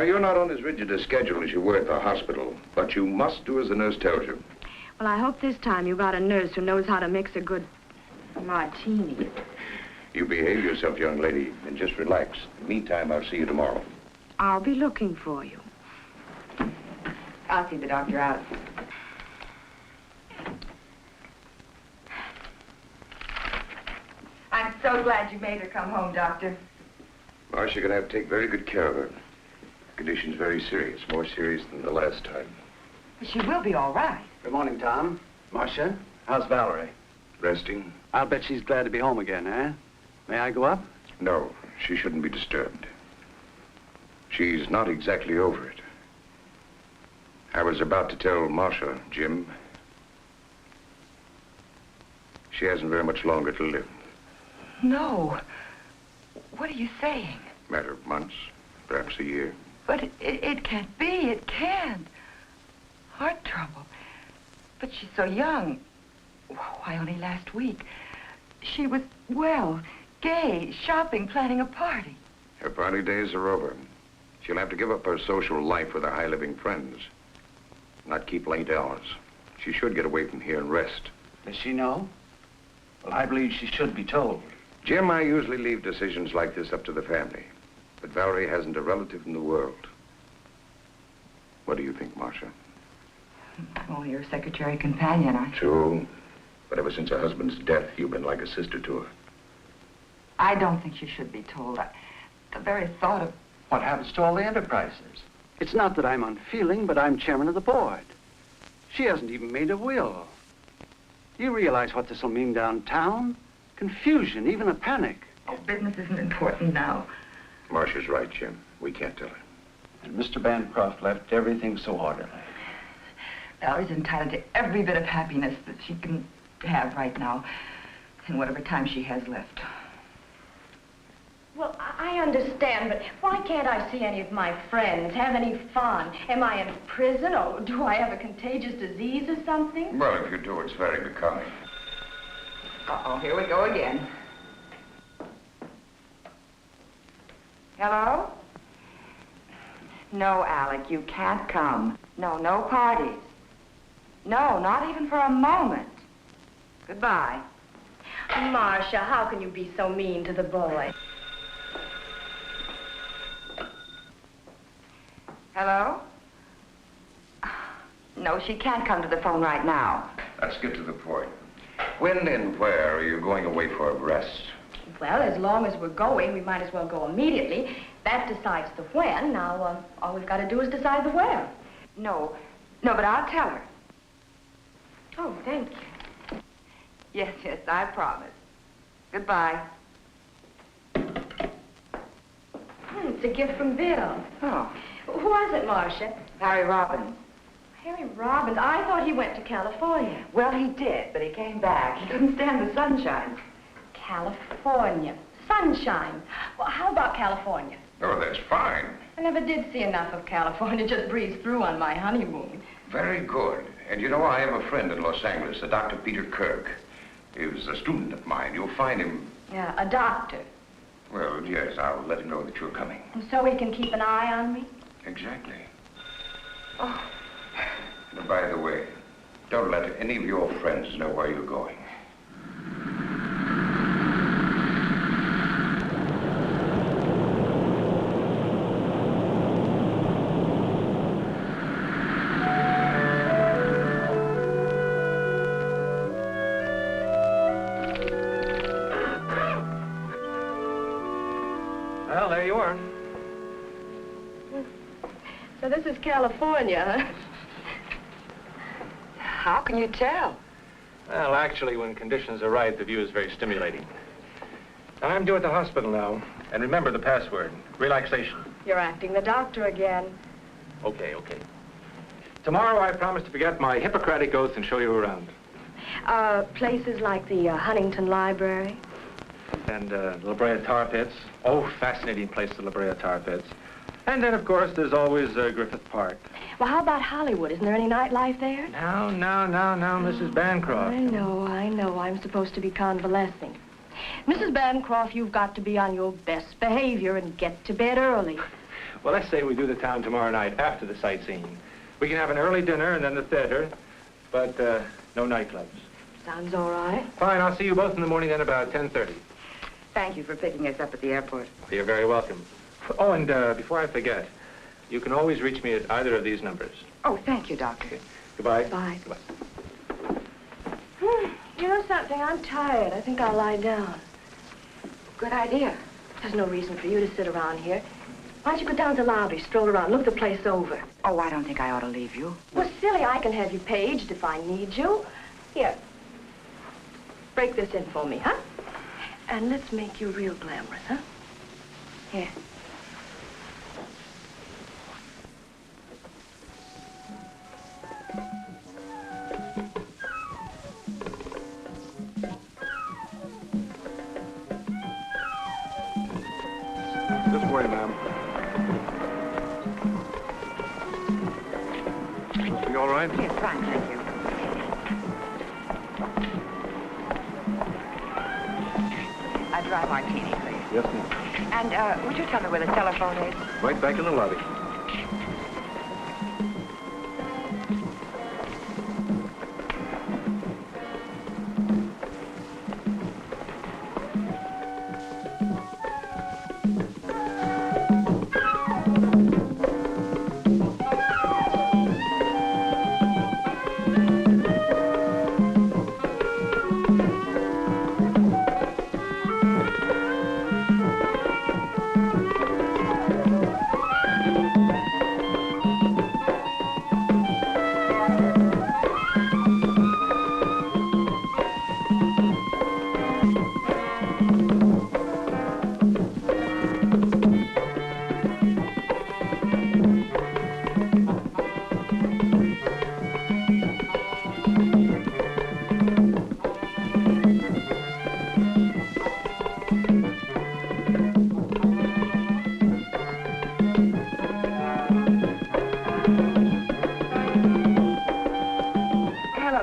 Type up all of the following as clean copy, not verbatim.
you're not on as rigid a schedule as you were at the hospital, but you must do as the nurse tells you. Well, I hope this time you got a nurse who knows how to mix a good martini. You behave yourself, young lady, and just relax. Meantime, I'll see you tomorrow. I'll be looking for you. I'll see the doctor out. I'm so glad you made her come home, Doctor. Marcia, you're going to have to take very good care of her. The condition's very serious, more serious than the last time. She will be all right. Good morning, Tom. Marcia, how's Valerie? Resting? I'll bet she's glad to be home again, eh? May I go up? No, she shouldn't be disturbed. She's not exactly over it. I was about to tell Marcia, Jim, she hasn't very much longer to live. No. What are you saying? Matter of months, perhaps a year. But it can't be. It can't. Heart trouble. But she's so young. Why, only last week. She was, well, gay, shopping, planning a party. Her party days are over. She'll have to give up her social life with her high-living friends. Not keep late hours. She should get away from here and rest. Does she know? Well, I believe she should be told. Jim, I usually leave decisions like this up to the family. But Valerie hasn't a relative in the world. What do you think, Marcia? I'm only her secretary companion. True. But ever since her husband's death, you've been like a sister to her. I don't think she should be told. The very thought of... What happens to all the enterprises? It's not that I'm unfeeling, but I'm chairman of the board. She hasn't even made a will. Do you realize what this will mean downtown? Confusion, even a panic. Oh, business isn't important now. Marcia's right, Jim. We can't tell her. And Mr. Bancroft left everything so orderly. Valerie's entitled to every bit of happiness that she can have right now, in whatever time she has left. Well, I understand, but why can't I see any of my friends, have any fun? Am I in prison, or do I have a contagious disease or something? Well, if you do, it's very becoming. Uh-oh, here we go again. Hello? No, Alec, you can't come. No, no parties. No, not even for a moment. Goodbye. Marcia, how can you be so mean to the boy? Hello? No, she can't come to the phone right now. Let's get to the point. When and where are you going away for a rest? Well, as long as we're going, we might as well go immediately. That decides the when. Now, all we've got to do is decide the where. No, but I'll tell her. Oh, thank you. Yes, I promise. Goodbye. It's a gift from Bill. Oh. Who was it, Marcia? Harry Robbins. Harry Robbins? I thought he went to California. Well, he did, but he came back. He couldn't stand the sunshine. California. Sunshine. Well, how about California? Oh, that's fine. I never did see enough of California, just breezed through on my honeymoon. Very good. And you know, I have a friend in Los Angeles, a Dr. Peter Kirk. He was a student of mine. You'll find him... Yeah, a doctor. Well, yes, I'll let him know that you're coming. And so he can keep an eye on me? Exactly. Oh. And by the way, don't let any of your friends know where you're going. Well, there you are. So this is California, huh? How can you tell? Well, actually, when conditions are right, the view is very stimulating. I'm due at the hospital now. And remember the password, relaxation. You're acting the doctor again. Okay. Tomorrow, I promise to forget my Hippocratic oath and show you around. Places like the Huntington Library. And La Brea Tar Pits. Oh, fascinating place, the La Brea Tar Pits. And then, of course, there's always Griffith Park. Well, how about Hollywood? Isn't there any nightlife there? No, Mrs. Bancroft. I know. I'm supposed to be convalescing. Mrs. Bancroft, you've got to be on your best behavior and get to bed early. Well, let's say we do the town tomorrow night after the sightseeing. We can have an early dinner and then the theater, but no nightclubs. Sounds all right. Fine, I'll see you both in the morning then about 10:30. Thank you for picking us up at the airport. You're very welcome. Oh, and before I forget, you can always reach me at either of these numbers. Oh, thank you, Doctor. Okay. Goodbye. Bye. Goodbye. You know something? I'm tired. I think I'll lie down. Good idea. There's no reason for you to sit around here. Why don't you go down to the lobby, stroll around, look the place over? Oh, I don't think I ought to leave you. Well, silly, I can have you paged if I need you. Here. Break this in for me, huh? And let's make you real glamorous, huh? Here. This way, ma'am. Must be all right? Yes, fine, thank you. A dry martini, please. Yes, ma'am. And would you tell me where the telephone is? Right back in the lobby.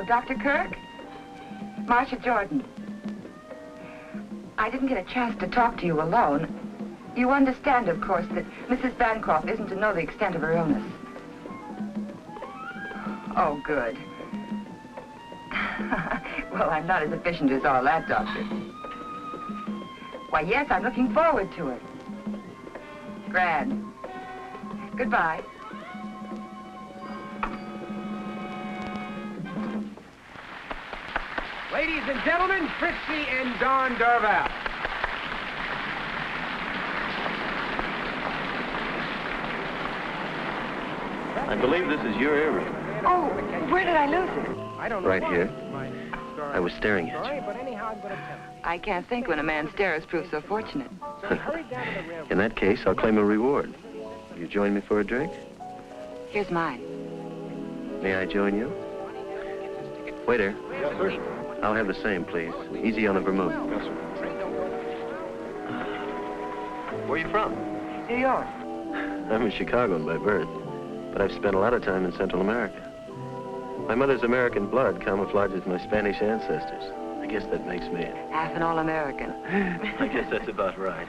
Dr. Kirk? Marcia Jordan. I didn't get a chance to talk to you alone. You understand, of course, that Mrs. Bancroft isn't to know the extent of her illness. Oh, good. Well, I'm not as efficient as all that, Doctor. Why, yes, I'm looking forward to it. Grand. Goodbye. Ladies and gentlemen, Fritzy and Don Darval. I believe this is your earring. Oh, where did I lose it? I don't know Right why. here. My star- I was staring at Sorry, you. but anyhow, I'm going to tell you. I can't think when a man's stares proves so fortunate. So I hurried down to the railroad. In that case, I'll claim a reward. Will you join me for a drink? Here's mine. May I join you? Waiter, Yes, sir. I'll have the same, please. Easy on the vermouth. Yes, sir. Where are you from? New York. I'm a Chicagoan by birth, but I've spent a lot of time in Central America. My mother's American blood camouflages my Spanish ancestors. I guess that makes me... Half an all-American. I guess that's about right.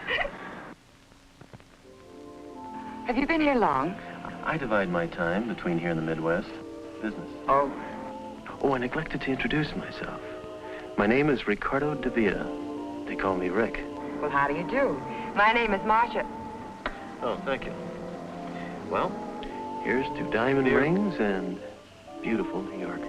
Have you been here long? I divide my time between here and the Midwest. Business. Oh. Oh, I neglected to introduce myself. My name is Ricardo de Villa. They call me Rick. Well, how do you do? My name is Marcia. Oh, thank you. Well, here's to diamond rings and beautiful New Yorkers.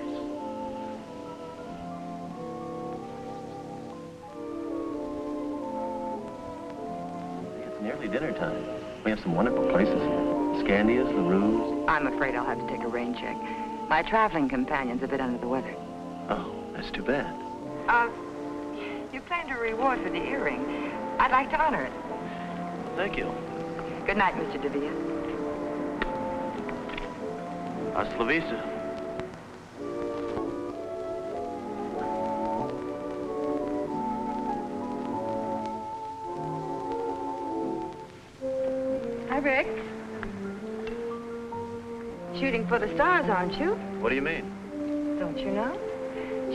It's nearly dinner time. We have some wonderful places here. Scandia's, the Ruse. I'm afraid I'll have to take a rain check. My traveling companion's a bit under the weather. Oh, that's too bad. You planned a reward for the earring. I'd like to honor it. Thank you. Good night, Mr. de Villa. Hasta la vista. Hi, Rick. Shooting for the stars, aren't you? What do you mean? Don't you know?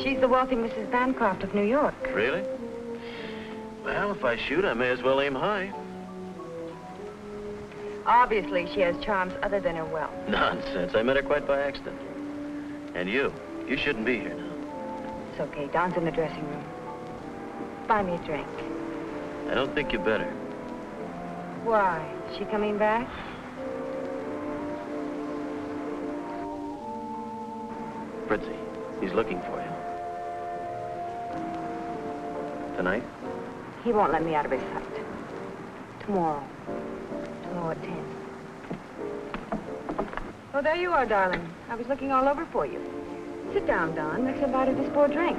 She's the wealthy Mrs. Bancroft of New York. Really? Well, if I shoot, I may as well aim high. Obviously, she has charms other than her wealth. Nonsense. I met her quite by accident. And you shouldn't be here now. It's okay. Don's in the dressing room. Buy me a drink. I don't think you better. Why? Is she coming back? Fritzy, he's looking for you. Tonight? He won't let me out of his sight. Tomorrow. Tomorrow at 10. Oh, there you are, darling. I was looking all over for you. Sit down, Don. Let's invite her this poor drink.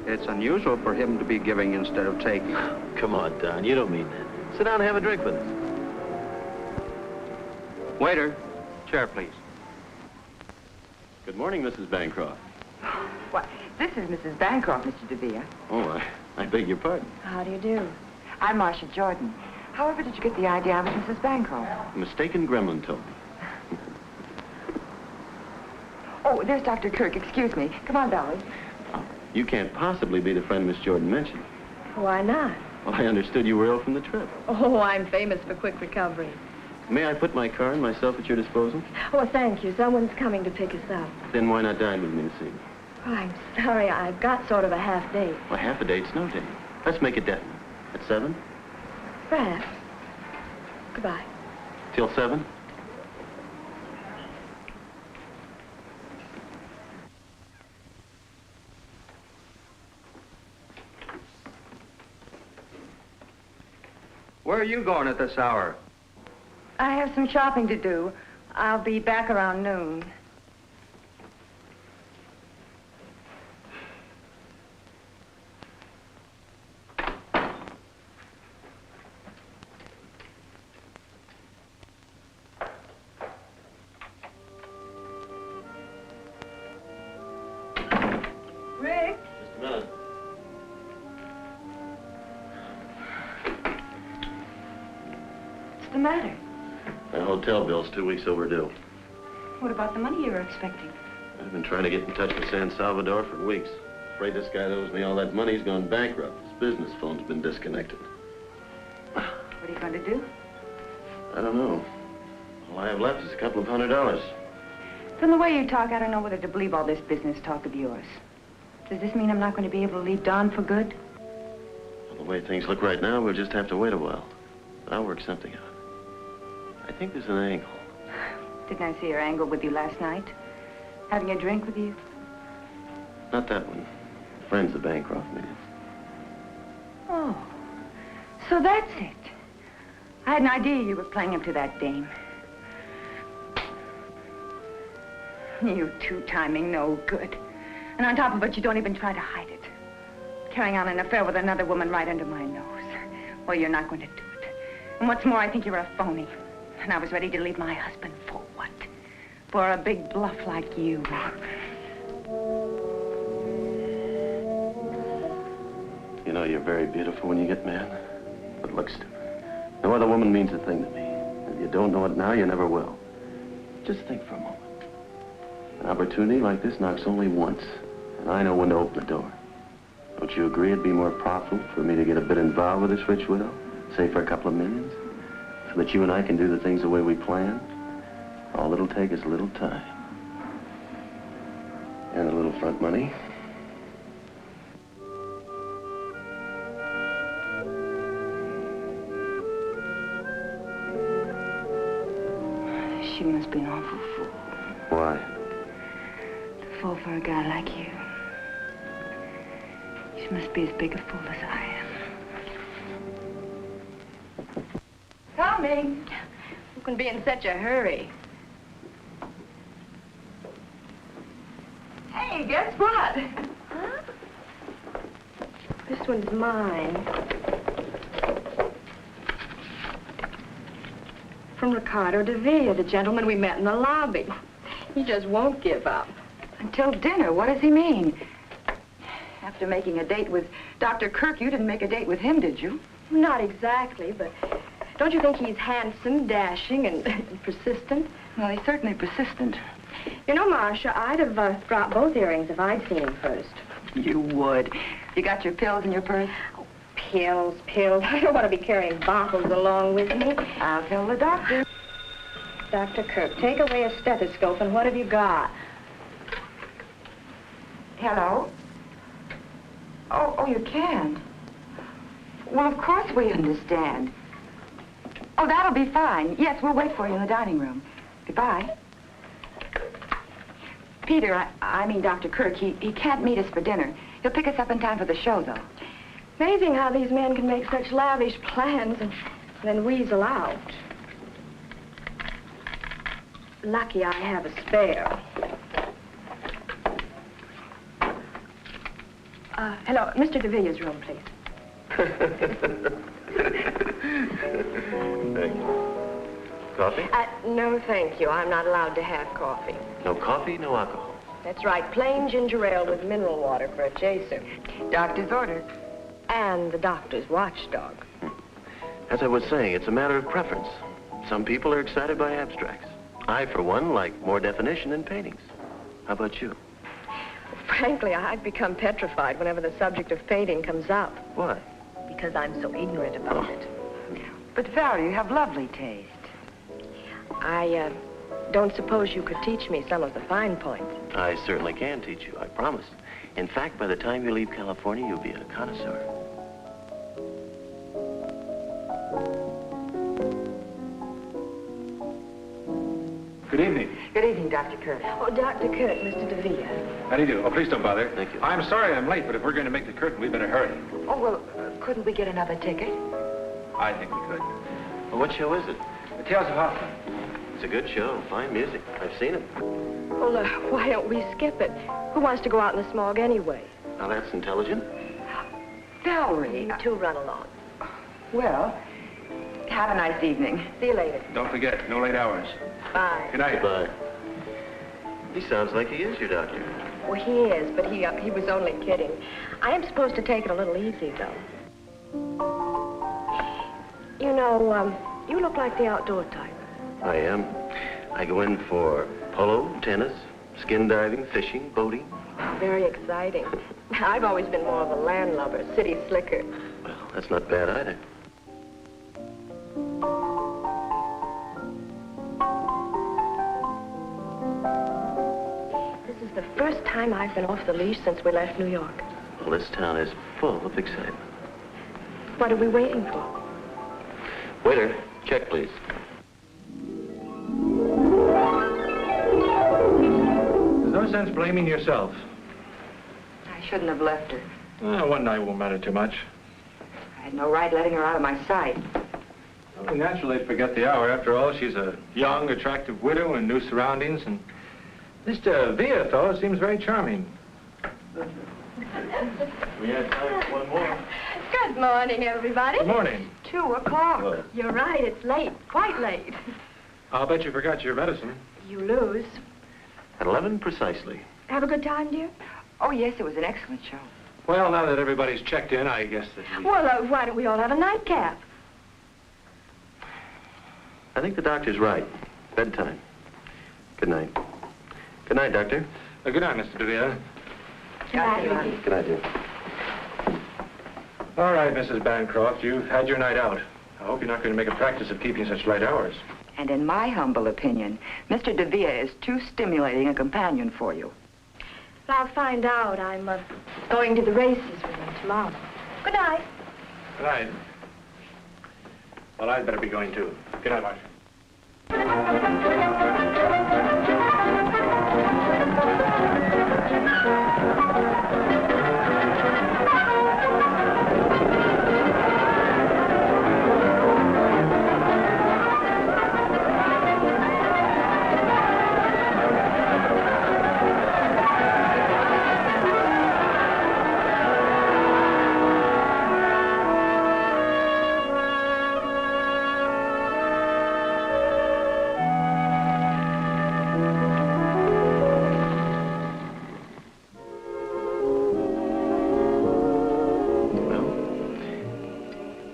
It's unusual for him to be giving instead of taking. Come on, Don. You don't mean that. Sit down and have a drink with us. Waiter, chair, please. Good morning, Mrs. Bancroft. What? This is Mrs. Bancroft, Mr. DeVere. Oh, I beg your pardon. How do you do? I'm Marcia Jordan. However did you get the idea I was Mrs. Bancroft? A mistaken gremlin told me. Oh, there's Dr. Kirk. Excuse me. Come on, Dolly. You can't possibly be the friend Miss Jordan mentioned. Why not? Well, I understood you were ill from the trip. Oh, I'm famous for quick recovery. May I put my car and myself at your disposal? Oh, thank you. Someone's coming to pick us up. Then why not dine with me this evening? Oh, I'm sorry. I've got sort of a half date. Well, half a date's no date. Let's make it definite. At 7? Perhaps. Goodbye. Till 7? Where are you going at this hour? I have some shopping to do. I'll be back around noon. Rick? Just a minute. What's the matter? My hotel bill's 2 weeks overdue. What about the money you were expecting? I've been trying to get in touch with San Salvador for weeks. Afraid this guy that owes me all that money's gone bankrupt. His business phone's been disconnected. What are you going to do? I don't know. All I have left is a couple of $100. From the way you talk, I don't know whether to believe all this business talk of yours. Does this mean I'm not going to be able to leave Don for good? Well, the way things look right now, we'll just have to wait a while. I'll work something out. I think there's an angle. Didn't I see her angle with you last night? Having a drink with you? Not that one. Friends the Bancroft meeting. Oh, so that's it. I had an idea you were playing him to that dame. You two-timing no good. And on top of it, you don't even try to hide it. Carrying on an affair with another woman right under my nose. Well, you're not going to do it. And what's more, I think you're a phony. And I was ready to leave my husband for what? For a big bluff like you. You know, you're very beautiful when you get mad, but look stupid. No other woman means a thing to me. If you don't know it now, you never will. Just think for a moment. An opportunity like this knocks only once, and I know when to open the door. Don't you agree it'd be more profitable for me to get a bit involved with this rich widow, say for a couple of millions, so that you and I can do the things the way we plan? All it'll take is a little time. And a little front money. She must be an awful fool. Why? To fall for a guy like you. She must be as big a fool as I am. Coming. Who can be in such a hurry? Hey, guess what? Huh? This one's mine. From Ricardo de Villa, the gentleman we met in the lobby. He just won't give up. Until dinner. What does he mean? After making a date with Dr. Kirk, you didn't make a date with him, did you? Not exactly, but don't you think he's handsome, dashing, and persistent? Well, he's certainly persistent. You know, Marcia, I'd have dropped both earrings if I'd seen him first. You would. You got your pills in your purse? Oh, Pills, pills. I don't want to be carrying bottles along with me. I'll tell the doctor. Dr. Kirk, take away a stethoscope, and what have you got? Hello? Oh, you can. Well, of course we understand. Oh, that'll be fine. Yes, we'll wait for you in the dining room. Goodbye. Peter, I mean Dr. Kirk, he can't meet us for dinner. He'll pick us up in time for the show, though. Amazing how these men can make such lavish plans and then weasel out. Lucky I have a spare. Hello, Mr. DeVilla's room, please. Thank you. Coffee? No, thank you. I'm not allowed to have coffee. No coffee, no alcohol. That's right, plain ginger ale with mineral water for a chaser. Doctor's orders. And the doctor's watchdog. As I was saying, it's a matter of preference. Some people are excited by abstracts. I, for one, like more definition in paintings. How about you? Frankly, I've become petrified whenever the subject of painting comes up. Why? Because I'm so ignorant about it. But, Val, you have lovely taste. I don't suppose you could teach me some of the fine points. I certainly can teach you, I promise. In fact, by the time you leave California, you'll be a connoisseur. Good evening. Good evening, Dr. Kirk. Oh, Dr. Kirk, Mr. DeVilla. How do you do? Oh, please don't bother. Thank you. I'm sorry I'm late, but if we're going to make the curtain, we better hurry. Oh, well, couldn't we get another ticket? I think we could. Well, what show is it? The Tales of Hutton. It's a good show. Fine music. I've seen it. Well, why don't we skip it? Who wants to go out in the smog anyway? Now, that's intelligent. Valerie. You two run along. Well, have a nice evening. See you later. Don't forget, no late hours. Bye. Good night. Goodbye. He sounds like he is your doctor. Well, he is, but he was only kidding. I am supposed to take it a little easy, though. You know, you look like the outdoor type. I am. I go in for polo, tennis, skin diving, fishing, boating. Very exciting. I've always been more of a landlubber, city slicker. Well, that's not bad either. This is the first time I've been off the leash since we left New York. Well, this town is full of excitement. What are we waiting for? Waiter, check, please. There's no sense blaming yourself. I shouldn't have left her. One night won't matter too much. I had no right letting her out of my sight. Well, naturally, to forget the hour. After all, she's a young, attractive widow in new surroundings, and Mr. Villa, though, seems very charming. We have time for one more. Good morning, everybody. Good morning. 2 o'clock. Well, You're right, it's late, quite late. I'll bet you forgot your medicine. You lose. at 11 precisely. Have a good time, dear? Oh, yes, it was an excellent show. Well, now that everybody's checked in, I guess that we... Well, why don't we all have a nightcap? I think the doctor's right. Bedtime. Good night. Good night, Doctor. Good night, Mr. DeVere. Good night, Vicky. Good night, dear. All right, Mrs. Bancroft, you've had your night out. I hope you're not going to make a practice of keeping such late hours. And in my humble opinion, Mr. DeVere is too stimulating a companion for you. I'll find out. I'm going to the races with him tomorrow. Good night. Good night. Well, I'd better be going, too. Good night, Marcia.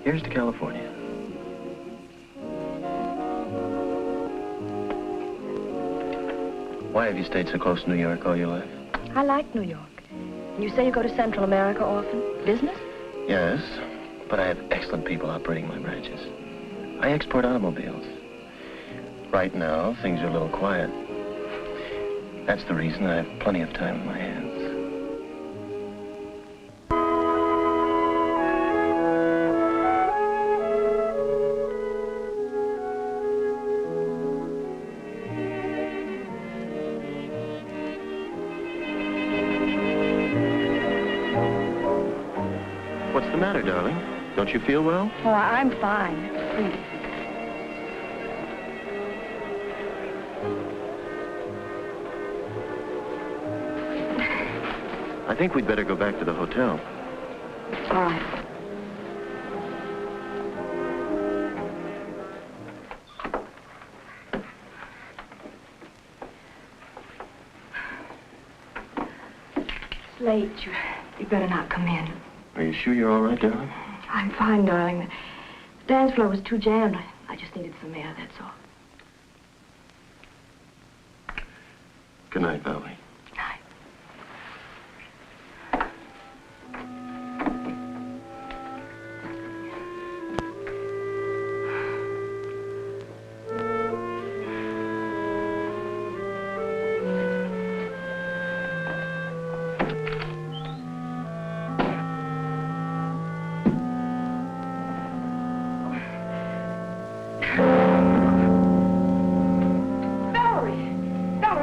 Here's to California. Why have you stayed so close to New York all your life? I like New York. You say you go to Central America often? Business? Yes, But I have excellent people operating my branches. I export automobiles. Right now, things are a little quiet. That's the reason I have plenty of time in my hands. What's the matter, darling? Don't you feel well? Oh, I'm fine. Please. I think we'd better go back to the hotel. All right. It's late. You better not come in. Are you sure you're all right, darling? I'm fine, darling. The dance floor was too jammed. I just needed some air, that's all. Good night, Valerie. Night.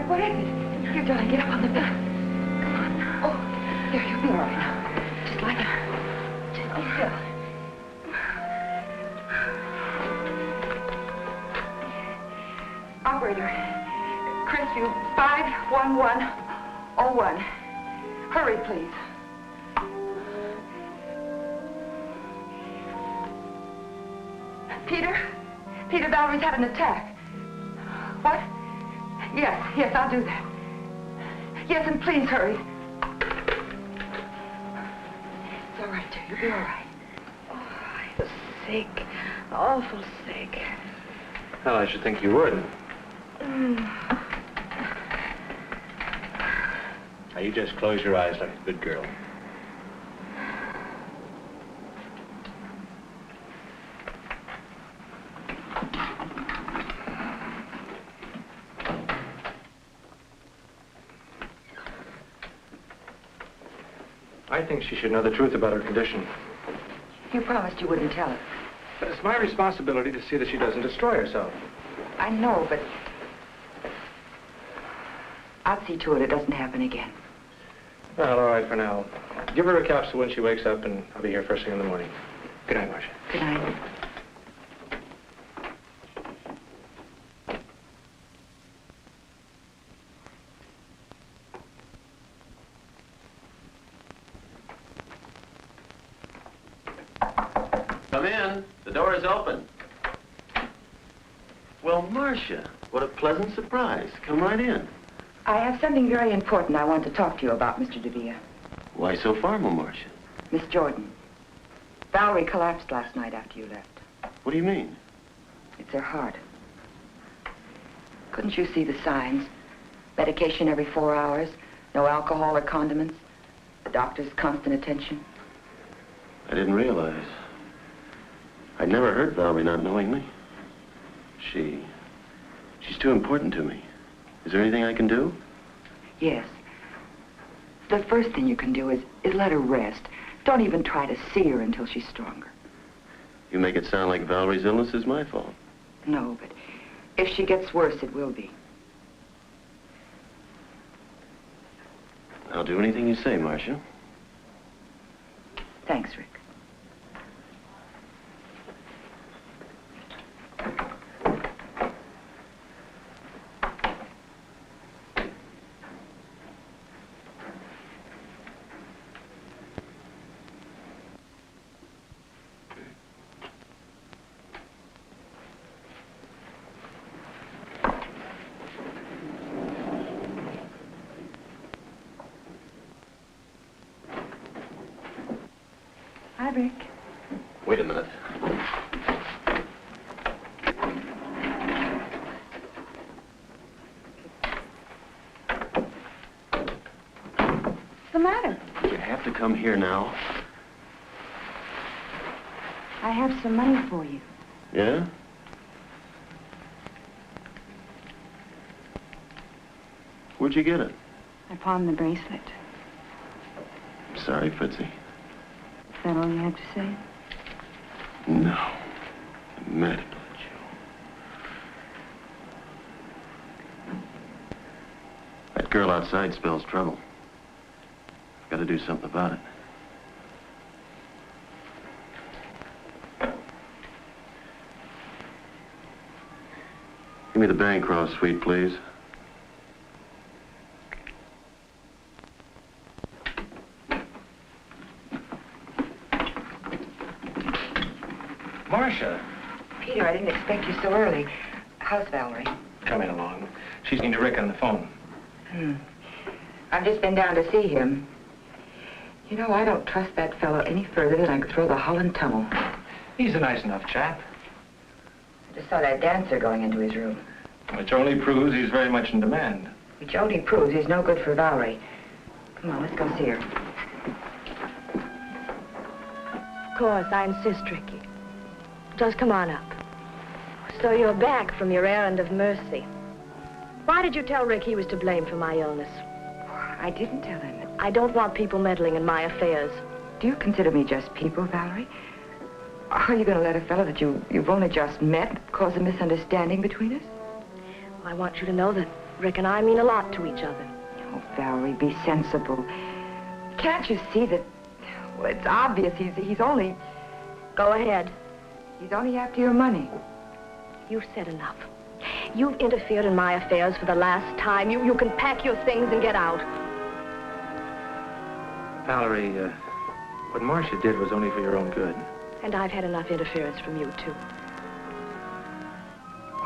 What is it? Here, darling, get up on the bed. Come on. Oh, there, you'll be all right now. Just lie down. Just be still. Operator, Crestview 51101. Hurry, please. Peter, Valerie's had an attack. What? Yes, I'll do that. Yes, and please hurry. It's all right, dear. You'll be all right. Oh, I was sick. Awful sick. Well, I should think you would. Now, you just close your eyes like a good girl. I think she should know the truth about her condition. You promised you wouldn't tell her. But it's my responsibility to see that she doesn't destroy herself. I know, but I'll see to it doesn't happen again. Well, all right for now. Give her a capsule when she wakes up, and I'll be here first thing in the morning. Good night, Marcia. Good night. Come in. The door is open. Well, Marcia, what a pleasant surprise. Come right in. I have something very important I want to talk to you about, Mr. DeVille. Why so formal, Marcia? Miss Jordan. Valerie collapsed last night after you left. What do you mean? It's her heart. Couldn't you see the signs? Medication every 4 hours, no alcohol or condiments, the doctor's constant attention. I didn't realize. I'd never heard Valerie not knowing me. She's too important to me. Is there anything I can do? Yes. The first thing you can do is let her rest. Don't even try to see her until she's stronger. You make it sound like Valerie's illness is my fault. No, but if she gets worse, it will be. I'll do anything you say, Marcia. Thanks, Rick. Hi, Rick. Wait a minute. What's the matter? You have to come here now. I have some money for you. Yeah? Where'd you get it? I pawned the bracelet. Sorry, Fritzy. Is that all you have to say? No. I'm mad about you. That girl outside spells trouble. I've got to do something about it. Give me the Bancroft suite, please. Marcia. Peter, I didn't expect you so early. How's Valerie? Coming along. She's going to Rick on the phone. I've just been down to see him. You know, I don't trust that fellow any further than I could throw the Holland tunnel. He's a nice enough chap. I just saw that dancer going into his room. Which only proves he's very much in demand. Which only proves he's no good for Valerie. Come on, let's go see her. Of course, I insist, Ricky. Just come on up. So you're back from your errand of mercy. Why did you tell Rick he was to blame for my illness? I didn't tell him. I don't want people meddling in my affairs. Do you consider me just people, Valerie? Are you going to let a fellow that you've only just met cause a misunderstanding between us? I want you to know that Rick and I mean a lot to each other. Oh, Valerie, be sensible. Can't you see that, well, it's obvious he's only... Go ahead. He's only after your money. You've said enough. You've interfered in my affairs for the last time. You can pack your things and get out. Valerie, what Marcia did was only for your own good. And I've had enough interference from you, too.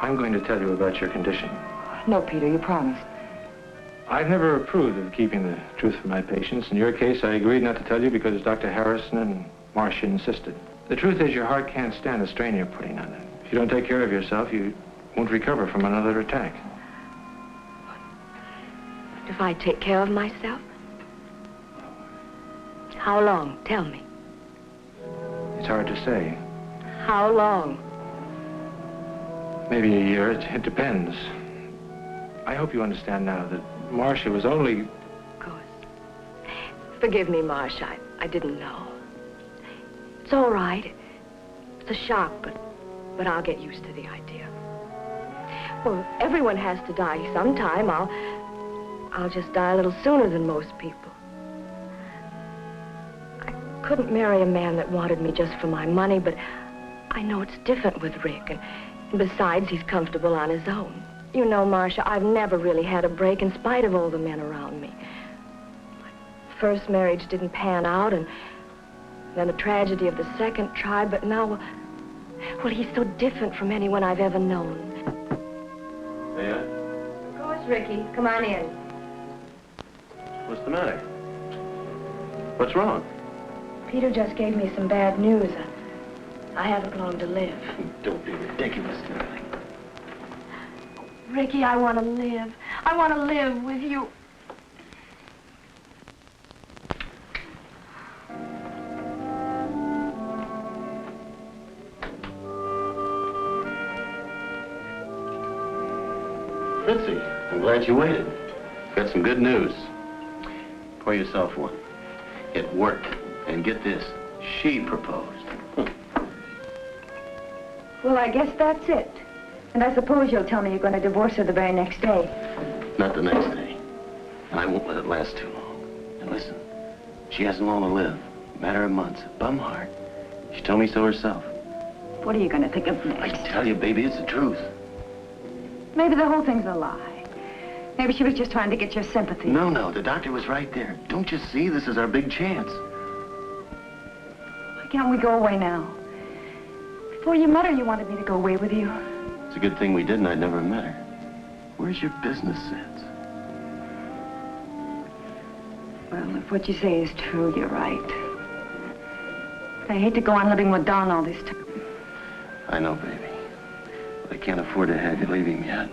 I'm going to tell you about your condition. No, Peter, you promised. I've never approved of keeping the truth from my patients. In your case, I agreed not to tell you because Dr. Harrison and Marcia insisted. The truth is your heart can't stand the strain you're putting on it. If you don't take care of yourself, you won't recover from another attack. If I take care of myself? How long? Tell me. It's hard to say. How long? Maybe a year. It depends. I hope you understand now that Marcia was only... Of course. Forgive me, Marcia. I didn't know. It's all right. It's a shock, but I'll get used to the idea. Well, everyone has to die sometime. I'll just die a little sooner than most people. I couldn't marry a man that wanted me just for my money, but I know it's different with Rick, and besides, he's comfortable on his own. You know, Marcia, I've never really had a break in spite of all the men around me. My first marriage didn't pan out, and then the tragedy of the second tried, but now, well, he's so different from anyone I've ever known. Yeah? Of course, Ricky. Come on in. What's the matter? What's wrong? Peter just gave me some bad news. I haven't long to live. Don't be ridiculous, darling. Ricky, I want to live. I want to live with you. Fritzy, I'm glad you waited. Got some good news. Pour yourself one. It worked. And get this, she proposed. Well, I guess that's it. And I suppose you'll tell me you're going to divorce her the very next day. Not the next day. And I won't let it last too long. And listen, she hasn't long to live. Matter of months. Bum heart. She told me so herself. What are you going to think of I next? tell you, baby, it's the truth. Maybe the whole thing's a lie. Maybe she was just trying to get your sympathy. No, the doctor was right there. Don't you see? This is our big chance. Why can't we go away now? Before you met her, you wanted me to go away with you. It's a good thing we didn't. I'd never met her. Where's your business sense? Well, if what you say is true, you're right. I hate to go on living with Don all this time. I know, baby. But I can't afford to have you leave him yet.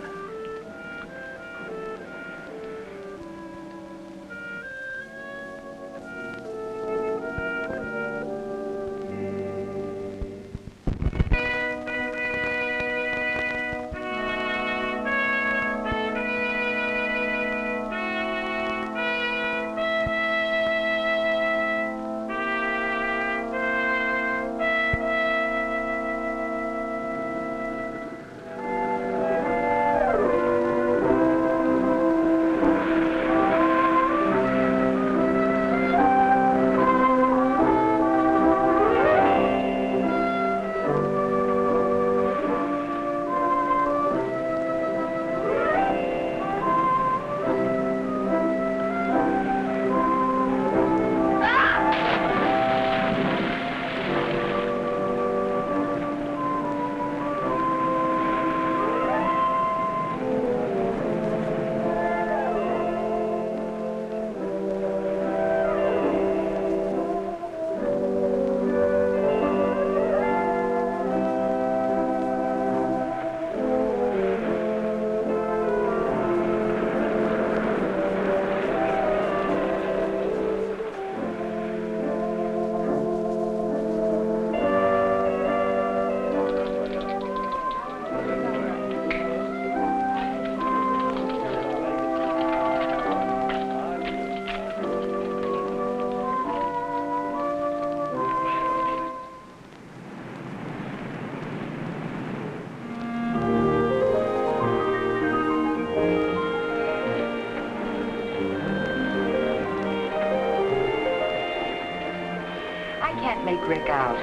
I can't make Rick out.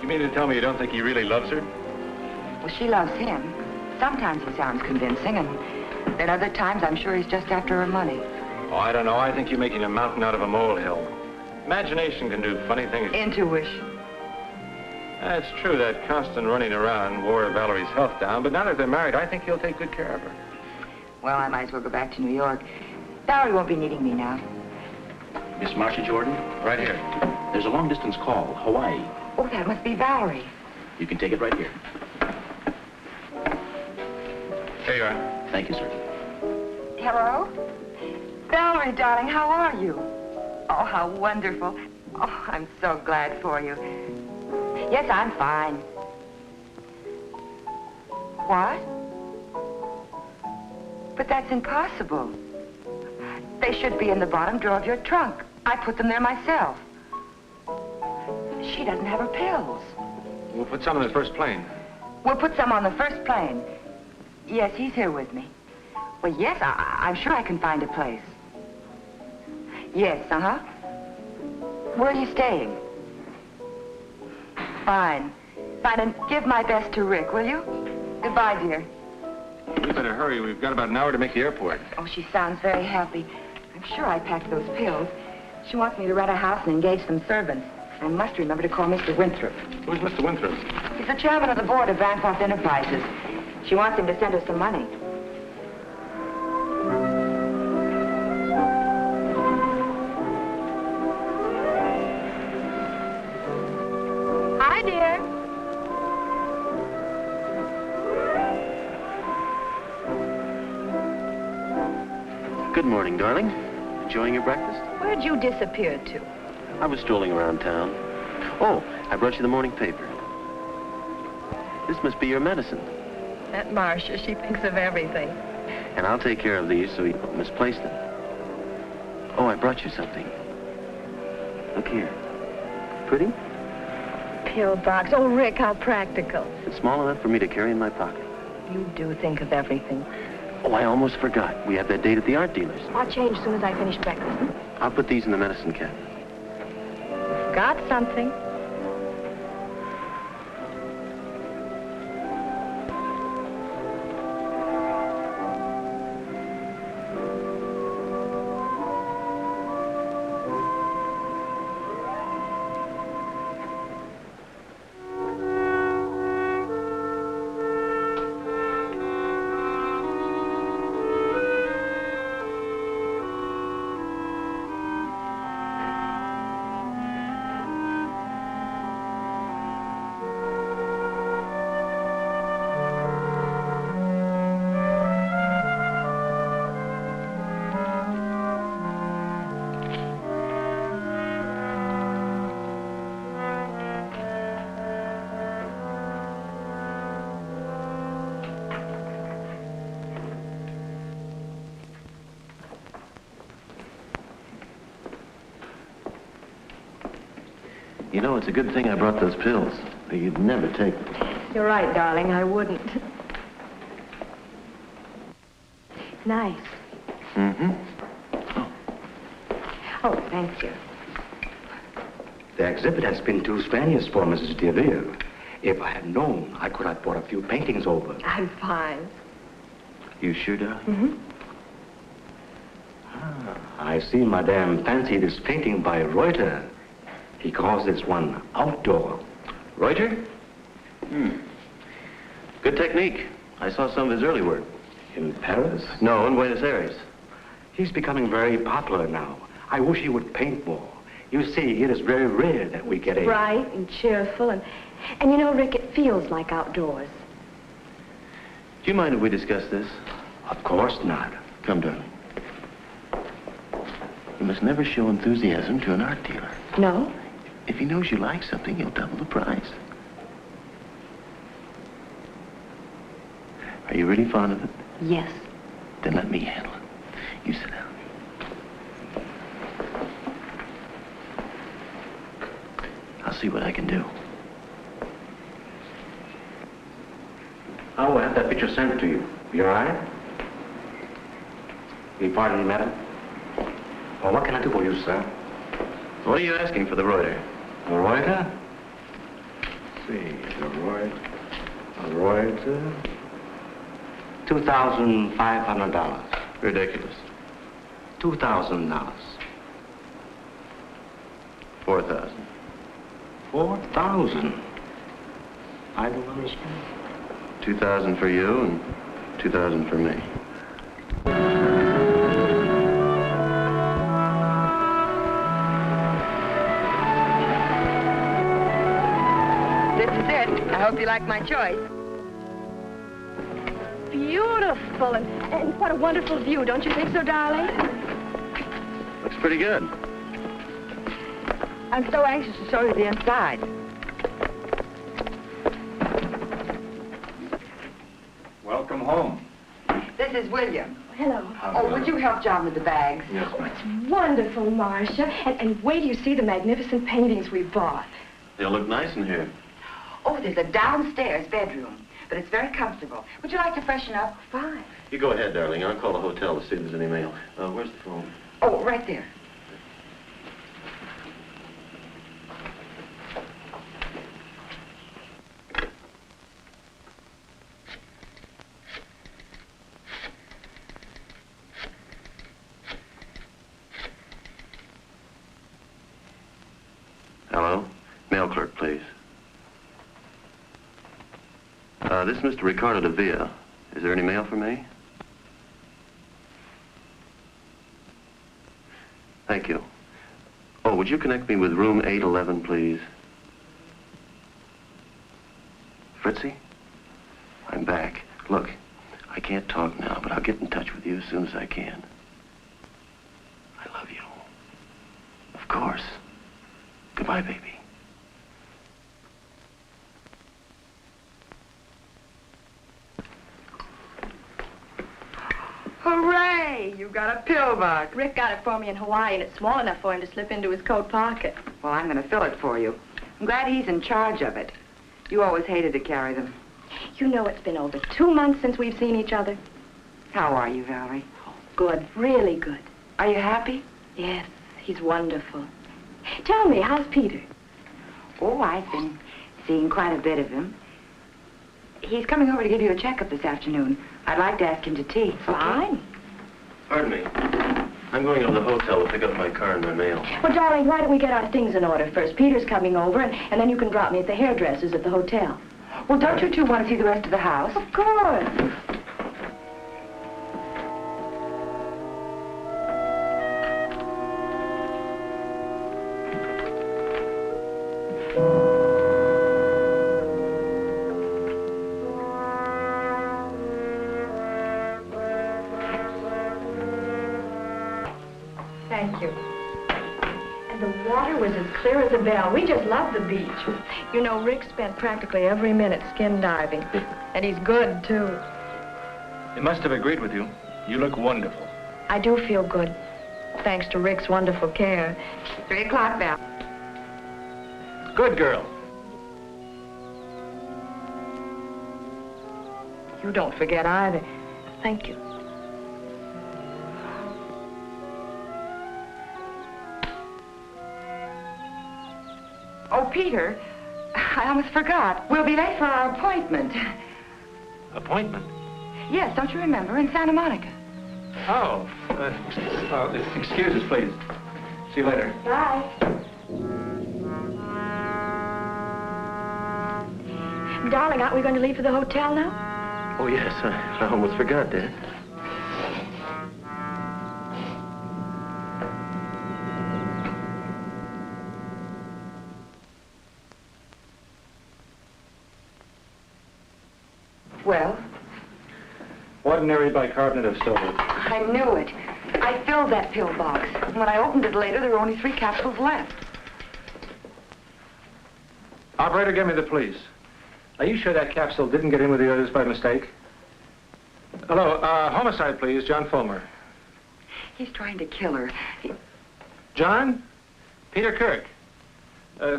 You mean to tell me you don't think he really loves her? Well, she loves him. Sometimes he sounds convincing, and then other times I'm sure he's just after her money. Oh, I don't know. I think you're making a mountain out of a molehill. Imagination can do funny things. Intuition. It's true that constant running around wore Valerie's health down, but now that they're married, I think he'll take good care of her. Well, I might as well go back to New York. Valerie won't be needing me now. Miss Marcia Jordan? Right here. There's a long-distance call, Hawaii. Oh, that must be Valerie. You can take it right here. Here you are. Thank you, sir. Hello? Valerie, darling, how are you? Oh, how wonderful. Oh, I'm so glad for you. Yes, I'm fine. What? But that's impossible. They should be in the bottom drawer of your trunk. I put them there myself. She doesn't have her pills. We'll put some in the first plane. We'll put some on the first plane. Yes, he's here with me. Well, yes, I'm sure I can find a place. Yes, uh-huh. Where are you staying? Fine. Fine, and give my best to Rick, will you? Goodbye, dear. We better hurry. We've got about an hour to make the airport. Oh, she sounds very happy. I'm sure I packed those pills. She wants me to rent a house and engage some servants. I must remember to call Mr. Winthrop. Who's Mr. Winthrop? He's the chairman of the board of Bancroft Enterprises. She wants him to send her some money. Hi, dear. Good morning, darling. Enjoying your breakfast? Where'd you disappear to? I was strolling around town. Oh, I brought you the morning paper. This must be your medicine. That Marcia, she thinks of everything. And I'll take care of these so you don't misplace them. Oh, I brought you something. Look here. Pretty? Pill box. Oh, Rick, how practical. It's small enough for me to carry in my pocket. You do think of everything. Oh, I almost forgot. We have that date at the art dealer's. I'll change as soon as I finish breakfast. I'll put these in the medicine cabinet. Got something. You know, it's a good thing I brought those pills. Or you'd never take them. You're right, darling. I wouldn't. Nice. Mm-hmm. Oh, thank you. The exhibit has been too strenuous for Mrs. DeVille. If I had known, I could have brought a few paintings over. I'm fine. You sure, darling? Mm-hmm. I see Madame fancied this painting by Reuter. He calls this one outdoor. Reuter? Good technique. I saw some of his early work. In Paris? No, in Buenos Aires. He's becoming very popular now. I wish he would paint more. You see, it is very rare that we get a... Bright and cheerful, and you know, Rick, it feels like outdoors. Do you mind if we discuss this? Of course not. Come, darling. You must never show enthusiasm to an art dealer. No? If he knows you like something, he'll double the price. Are you really fond of it? Yes. Then let me handle it. You sit down. I'll see what I can do. I will have that picture sent to you. You all right? Will you pardon me, madam? Well, what can I do for you, sir? What are you asking for the Reuter? A Reuter? Let's see, a Reuter. $2,500. Ridiculous. $2,000. 4,000. 4,000. I don't understand. 2,000 for you and 2,000 for me. This is it. I hope you like my choice. Beautiful, and what a wonderful view, don't you think so, darling? Looks pretty good. I'm so anxious to show you the inside. Welcome home. This is William. Hello. Oh, would you help John with the bags? Yes, Oh, ma'am. it's wonderful, Marcia. And wait till you see the magnificent paintings we bought. They'll look nice in here. Oh, there's a downstairs bedroom, but it's very comfortable. Would you like to freshen up? Fine. You go ahead, darling. I'll call the hotel to see if there's any mail. Where's the phone? Oh, right there. Hello? Mail clerk, please. This is Mr. Ricardo de Villa. Is there any mail for me? Thank you. Oh, would you connect me with room 811, please? Fritzy? I'm back. Look, I can't talk now, but I'll get in touch with you as soon as I can. I love you. Of course. Goodbye, baby. Hooray! You got a pill box. Rick got it for me in Hawaii, and it's small enough for him to slip into his coat pocket. Well, I'm going to fill it for you. I'm glad he's in charge of it. You always hated to carry them. You know it's been over 2 months since we've seen each other. How are you, Valerie? Good, really good. Are you happy? Yes, he's wonderful. Tell me, how's Peter? Oh, I've been seeing quite a bit of him. He's coming over to give you a checkup this afternoon. I'd like to ask him to tea. Fine. Pardon me. I'm going to the hotel to pick up my car and my mail. Well, darling, why don't we get our things in order first? Peter's coming over, and then you can drop me at the hairdresser's at the hotel. Well, don't you two want to see the rest of the house? Of course. Thank you. And the water was as clear as a bell. We just loved the beach. You know, Rick spent practically every minute skin diving. And he's good, too. He must have agreed with you. You look wonderful. I do feel good, thanks to Rick's wonderful care. 3 o'clock, Val. Good girl. You don't forget either. Thank you. Oh, Peter, I almost forgot. We'll be late for our appointment. Appointment? Yes, don't you remember? In Santa Monica. Oh, excuse us, please. See you later. Bye. Darling, aren't we going to leave for the hotel now? Oh, yes. I almost forgot, Dad. Well? Ordinary bicarbonate of soda. I knew it. I filled that pill box. When I opened it later, there were only 3 capsules left. Operator, give me the police. Are you sure that capsule didn't get in with the others by mistake? Hello, homicide, please, John Fulmer. He's trying to kill her. John? Peter Kirk.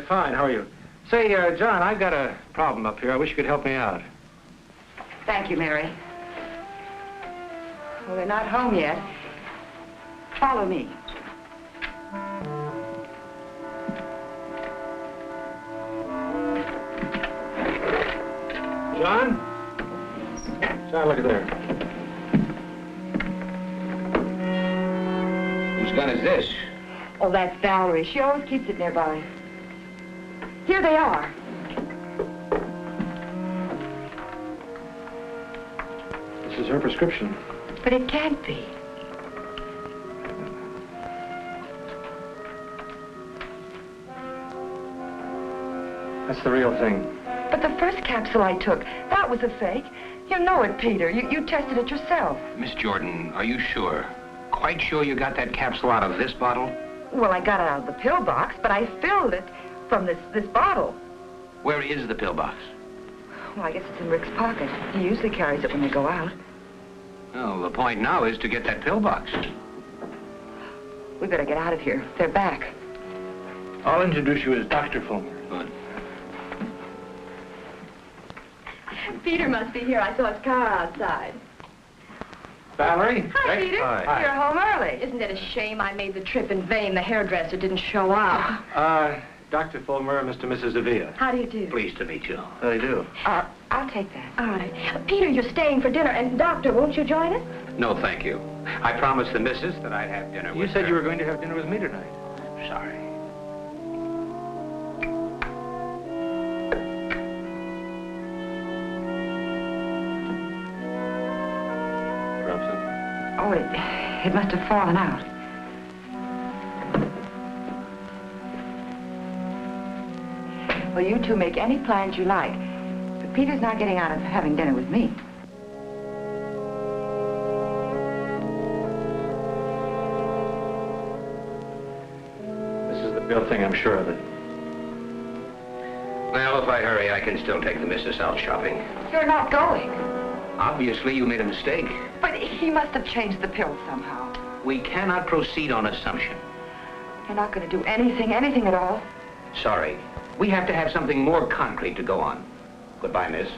Fine, how are you? Say, John, I've got a problem up here. I wish you could help me out. Thank you, Mary. Well, they're not home yet. Follow me. John? John, look at there. Whose gun is this? Oh, that's Valerie. She always keeps it nearby. Here they are. This is her prescription. But it can't be. That's the real thing. But the first capsule I took, that was a fake. You know it, Peter. You tested it yourself. Miss Jordan, are you sure? Quite sure you got that capsule out of this bottle? Well, I got it out of the pill box, but I filled it from this bottle. Where is the pill box? Well, I guess it's in Rick's pocket. He usually carries it when they go out. Well, the point now is to get that pill box. We better get out of here. They're back. I'll introduce you as Dr. Fulmer. Good. Peter must be here. I saw his car outside. Valerie? Hi, Rick? Peter. Hi. You're home early. Isn't it a shame I made the trip in vain? The hairdresser didn't show up. Dr. Fulmer, Mr. and Mrs. Avila. How do you do? Pleased to meet you. How do you do? I'll take that. All right. Peter, you're staying for dinner. And, Doctor, won't you join us? No, thank you. I promised the missus that I'd have dinner You with said her. you were going to have dinner with me tonight. Sorry. Robson? Oh, it must have fallen out. Well, you two make any plans you like. But Peter's not getting out of having dinner with me. This is the real thing, I'm sure of it. Well, if I hurry, I can still take the missus out shopping. You're not going. Obviously, you made a mistake. But he must have changed the pill somehow. We cannot proceed on assumption. You're not going to do anything at all. Sorry. We have to have something more concrete to go on. Goodbye, miss.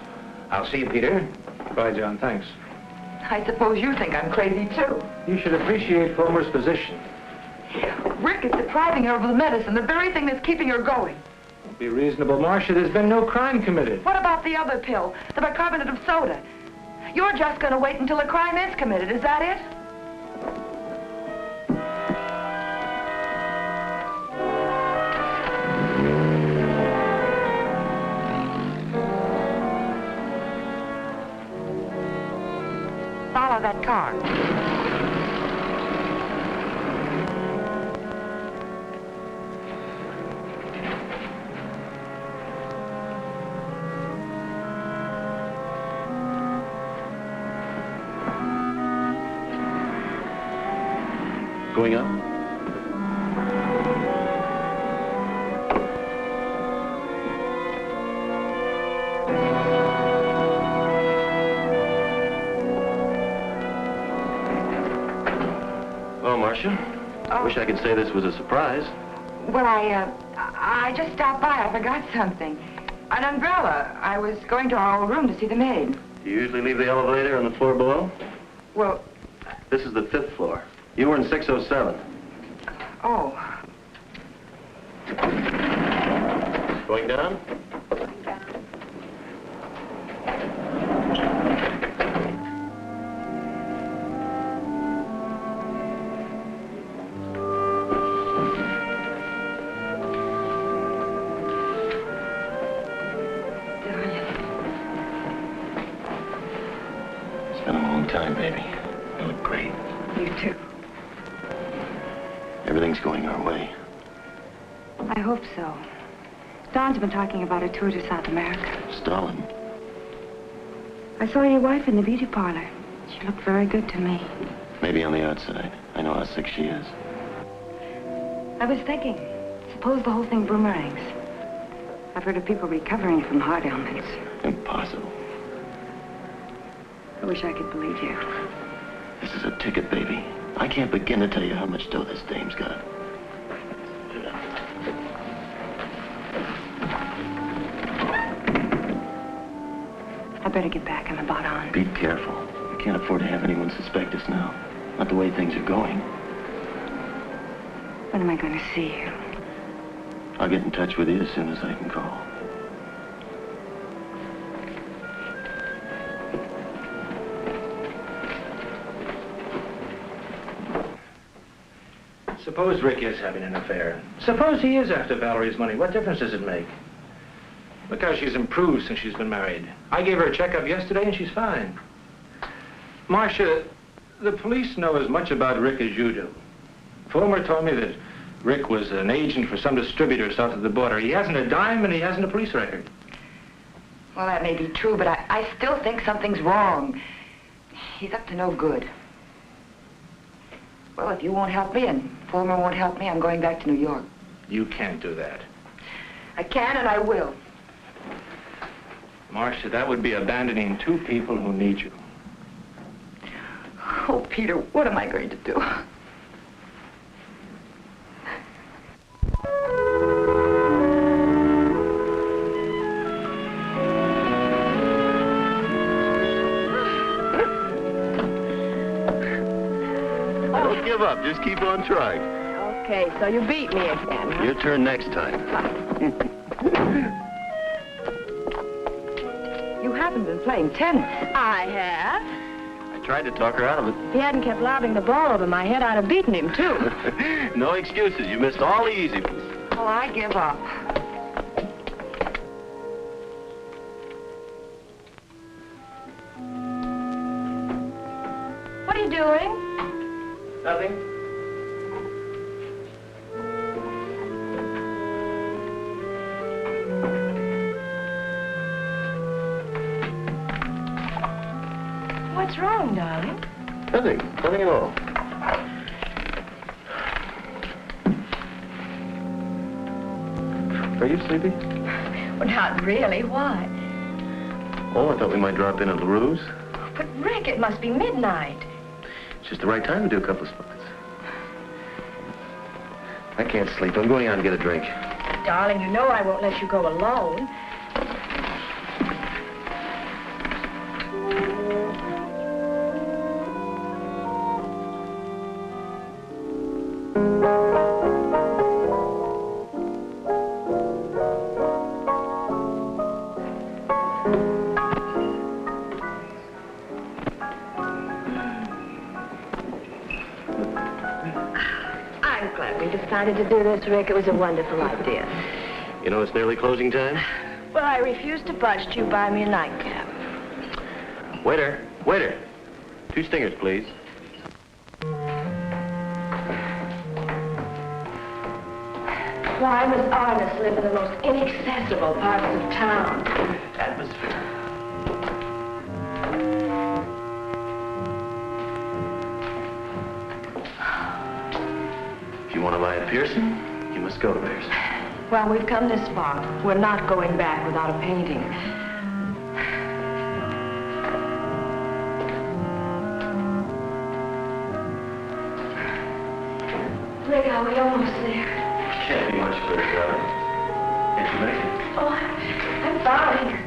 I'll see you, Peter. Bye, John. Thanks. I suppose you think I'm crazy, too. You should appreciate Fulmer's position. Rick is depriving her of the medicine, the very thing that's keeping her going. Be reasonable, Marcia. There's been no crime committed. What about the other pill, the bicarbonate of soda? You're just going to wait until a crime is committed, is that it? Follow that car. Going up? Well, Marcia, wish I could say this was a surprise. Well, I just stopped by. I forgot something. An umbrella. I was going to our old room to see the maid. Do you usually leave the elevator on the floor below? Well, This is the 5th floor. You were in 607. oh. Going down? It's been a long time, baby. You look great. You too. Everything's going our way. I hope so. Don's been talking about a tour to South America. Stalin. I saw your wife in the beauty parlor. She looked very good to me. Maybe on the outside. I know how sick she is. I was thinking, suppose the whole thing boomerangs. I've heard of people recovering from heart ailments. Impossible. I wish I could believe you. This is a ticket, baby. I can't begin to tell you how much dough this dame's got. I better get back. I'm about on. Be careful. I can't afford to have anyone suspect us now. Not the way things are going. When am I going to see you? I'll get in touch with you as soon as I can call. suppose Rick is having an affair. Suppose he is after Valerie's money. What difference does it make? Look how she's improved since she's been married. I gave her a checkup yesterday and she's fine. Marcia, the police know as much about Rick as you do. Fulmer told me that Rick was an agent for some distributor south of the border. He hasn't a dime and he hasn't a police record. Well, that may be true, but I still think something's wrong. He's up to no good. Well, if you won't help me and Fulmer won't help me, I'm going back to New York. You can't do that. I can and I will. Marcia, that would be abandoning two people who need you. Oh, Peter, what am I going to do? Don't give up. Just keep on trying. Okay, so you beat me again, huh? Your turn next time. You haven't been playing tennis. I have. I tried to talk her out of it. If he hadn't kept lobbing the ball over my head, I'd have beaten him, too. No excuses. You missed all the easy ones. Oh, I give up. What are you doing? Nothing. What's wrong, darling? Nothing. Nothing at all. Are you sleepy? Well, not really. Why? Oh, I thought we might drop in at LaRue's. But, Rick, it must be midnight. It's just the right time to do a couple of spots. I can't sleep. I'm going out and get a drink. Darling, you know I won't let you go alone. Decided to do this, Rick. It was a wonderful idea. You know, it's nearly closing time. Well, I refuse to budge till you buy me a nightcap. Waiter, waiter. 2 stingers, please. Why must artists live in the most inaccessible parts of town? Atmosphere. If you want to buy a piercing, you must go to Piercing. Well, we've come this far. We're not going back without a painting. Rick, are we almost there? Can't be much further, darling. Can't you make it? Oh, I'm fine.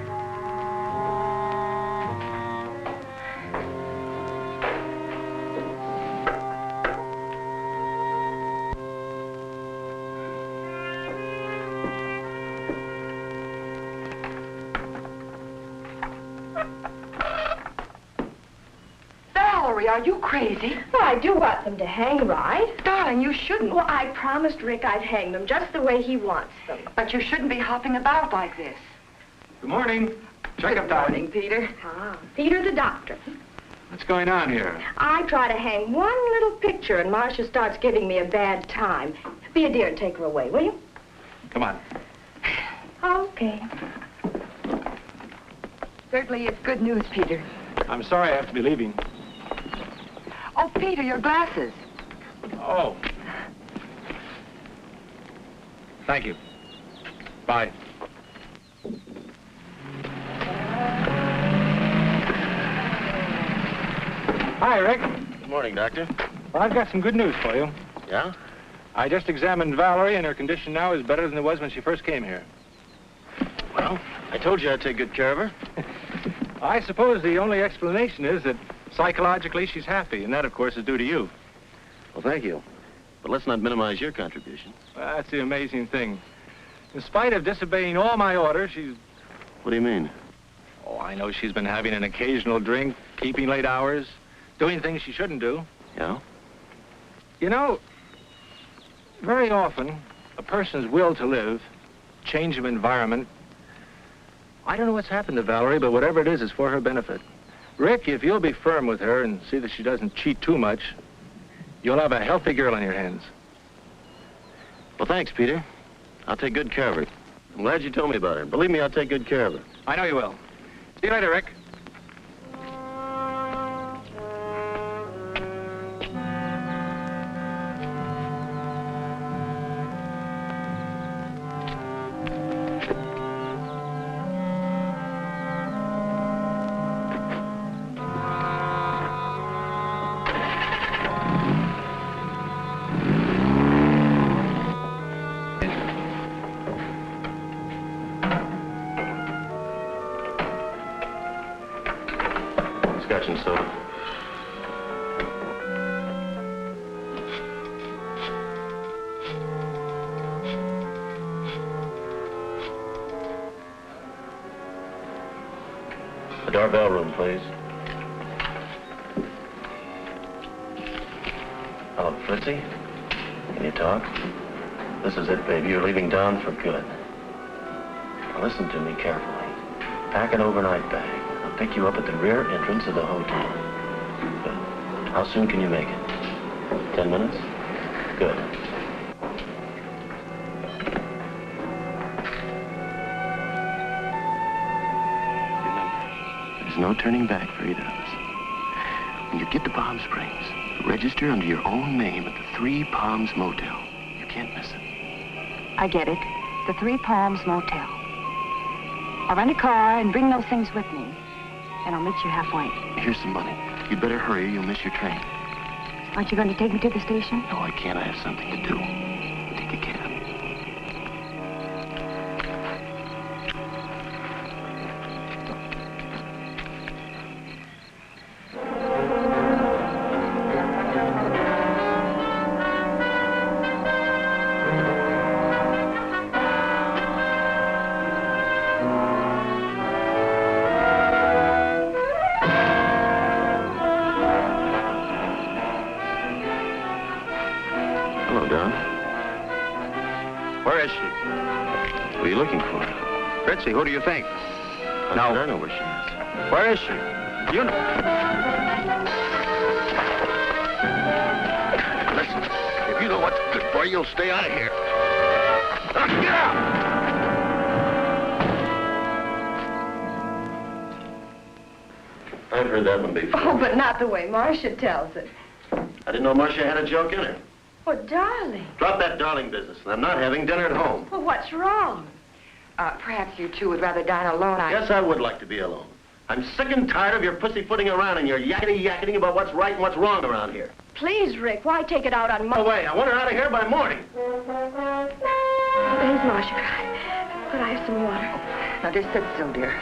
Are you crazy? Well, I do want them to hang right. Darling, you shouldn't. Well, I promised Rick I'd hang them just the way he wants them. But you shouldn't be hopping about like this. Good morning. Checkup time. Good morning, Peter. Ah, Peter the doctor. What's going on here? I try to hang one little picture and Marcia starts giving me a bad time. Be a dear and take her away, will you? Come on. Okay. Certainly it's good news, Peter. I'm sorry I have to be leaving. Oh, Peter, your glasses. Oh. Thank you. Bye. Hi, Rick. Good morning, Doctor. Well, I've got some good news for you. Yeah? I just examined Valerie, and her condition now is better than it was when she first came here. Well, I told you I'd take good care of her. I suppose the only explanation is that psychologically she's happy, and that, of course, is due to you. Well, thank you. But let's not minimize your contribution. Well, that's the amazing thing. In spite of disobeying all my orders, she's... What do you mean? Oh, I know she's been having an occasional drink, keeping late hours, doing things she shouldn't do. Yeah? You know, Very often, a person's will to live, change of environment. I don't know what's happened to Valerie, but whatever it is for her benefit. Rick, if you'll be firm with her and see that she doesn't cheat too much, you'll have a healthy girl on your hands. Well, thanks, Peter. I'll take good care of her. I'm glad you told me about her. Believe me, I'll take good care of her. I know you will. See you later, Rick. Scotch and soda. The doorbell room, please. Hello, Fritzy. Can you talk? This is it, baby. You're leaving town for good. Now listen to me carefully. Pack an overnight bag. I'll pick you up at the rear entrance of the hotel. Good. How soon can you make it? 10 minutes? Good. Remember, there's no turning back for either of us. When you get to Palm Springs, register under your own name at the Three Palms Motel. You can't miss it. I get it. The Three Palms Motel. I'll rent a car and bring those things with me. And I'll meet you halfway. Here's some money. You'd better hurry or you'll miss your train. Aren't you going to take me to the station? No, I can't. I have something to do. Take a cab. What are you looking for? Fritzy, who do you think? No. I know where she is. Where is she? You know. Listen, if you know what's good for you, you'll stay out of here. Get out! I've heard that one before. Oh, but not the way Marcia tells it. I didn't know Marcia had a joke in her. Oh, darling. Drop that darling business. I'm not having dinner at home. Well, what's wrong? Perhaps you two would rather dine alone. Yes, I would like to be alone. I'm sick and tired of your pussyfooting around and your yakety-yakety about what's right and what's wrong around here. Please, Rick, why take it out on No Marcia? way. I want her out of here by morning. There's Marcia. Could I have some water? Now, just sit still, dear.